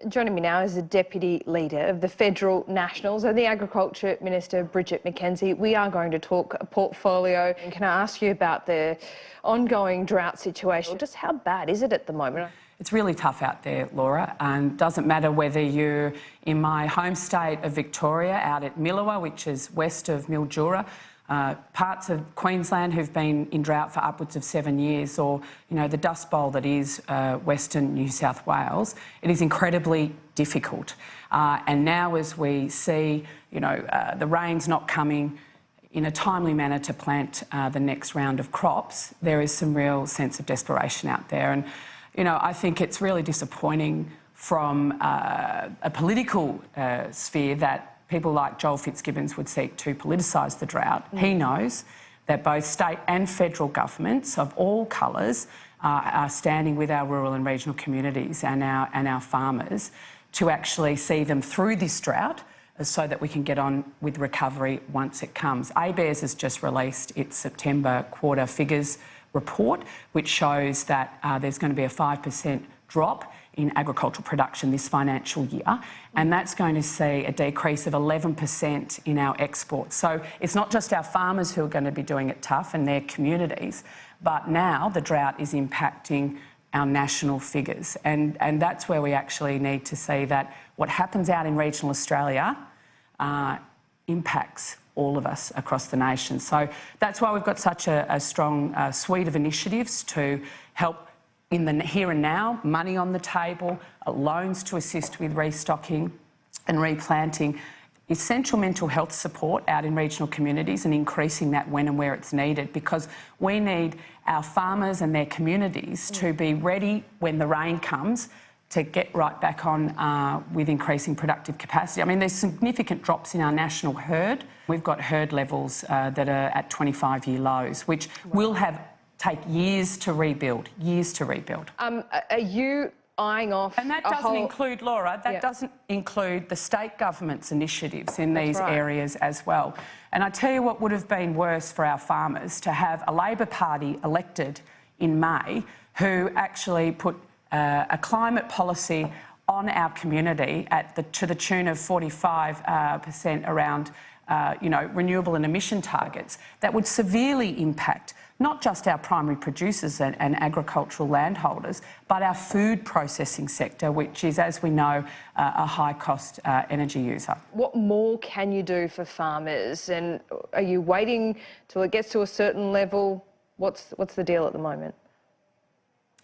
Joining me now is the Deputy Leader of the Federal Nationals and the Agriculture Minister, Bridget McKenzie. We are going to talk a portfolio. And can I ask you about the ongoing drought situation? Just how bad is it at the moment? It's really tough out there, Laura, and doesn't matter whether you're in my home state of Victoria, out at Milawa, which is west of Mildura, parts of Queensland who've been in drought for upwards of 7 years, or, you know, the Dust Bowl that is Western New South Wales. It is incredibly difficult. And now as we see, you know, the rain's not coming in a timely manner to plant the next round of crops, there is some real sense of desperation out there. And, you know, I think it's really disappointing from a political sphere that people like Joel Fitzgibbons would seek to politicise the drought. He knows that both state and federal governments of all colours are standing with our rural and regional communities and our farmers to actually see them through this drought so that we can get on with recovery once it comes. ABARES has just released its September quarter figures report, which shows that there's going to be a 5% drop in agricultural production this financial year, and that's going to see a decrease of 11% in our exports. So it's not just our farmers who are going to be doing it tough and their communities, but now the drought is impacting our national figures, and that's where we actually need to see that what happens out in regional Australia impacts all of us across the nation. So that's why we've got such a strong suite of initiatives to help in the here and now, money on the table, loans to assist with restocking and replanting, essential mental health support out in regional communities and increasing that when and where it's needed, because we need our farmers and their communities to be ready when the rain comes to get right back on with increasing productive capacity. I mean, there's significant drops in our national herd. We've got herd levels that are at 25-year lows, which will take years to rebuild, Are you eyeing off And that doesn't include, Laura, that doesn't include the state government's initiatives in these areas as well. And I tell you what would have been worse for our farmers, to have a Labor Party elected in May who actually put a climate policy on our community to the tune of 45% around renewable and emission targets that would severely impact not just our primary producers and agricultural landholders, but our food processing sector, which is, as we know, a high-cost energy user. What more can you do for farmers? And are you waiting till it gets to a certain level? What's the deal at the moment?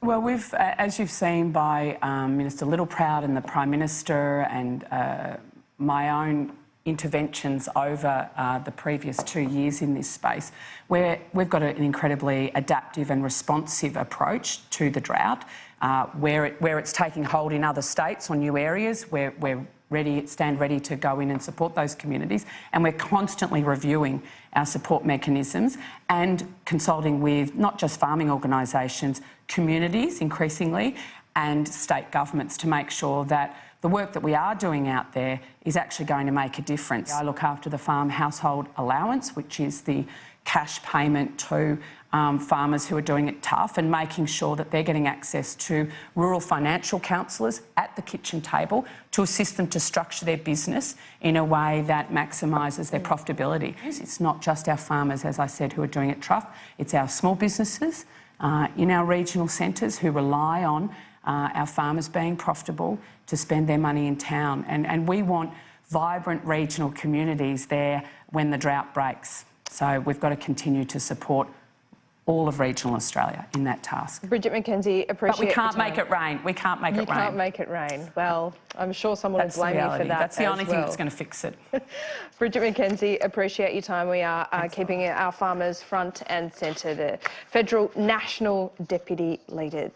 Well, we've, as you've seen by Minister Littleproud and the Prime Minister and my own interventions over the previous 2 years in this space, where we've got an incredibly adaptive and responsive approach to the drought, where it's taking hold in other states or new areas, we're stand ready to go in and support those communities, and we're constantly reviewing our support mechanisms and consulting with not just farming organisations, communities increasingly, and state governments to make sure that the work that we are doing out there is actually going to make a difference. I look after the Farm Household Allowance, which is the cash payment to farmers who are doing it tough, and making sure that they're getting access to rural financial counsellors at the kitchen table to assist them to structure their business in a way that maximises their profitability. It's not just our farmers, as I said, who are doing it tough, it's our small businesses in our regional centres who rely on our farmers being profitable to spend their money in town. And we want vibrant regional communities there when the drought breaks. So we've got to continue to support all of regional Australia in that task. Bridget McKenzie, appreciate But we can't make it rain. We can't make it rain. You can't make it rain. Well, I'm sure someone will blame you for that. That's the only thing that's going to fix it. Bridget McKenzie, appreciate your time. We are keeping our farmers front and centre. The Federal National Deputy Leader.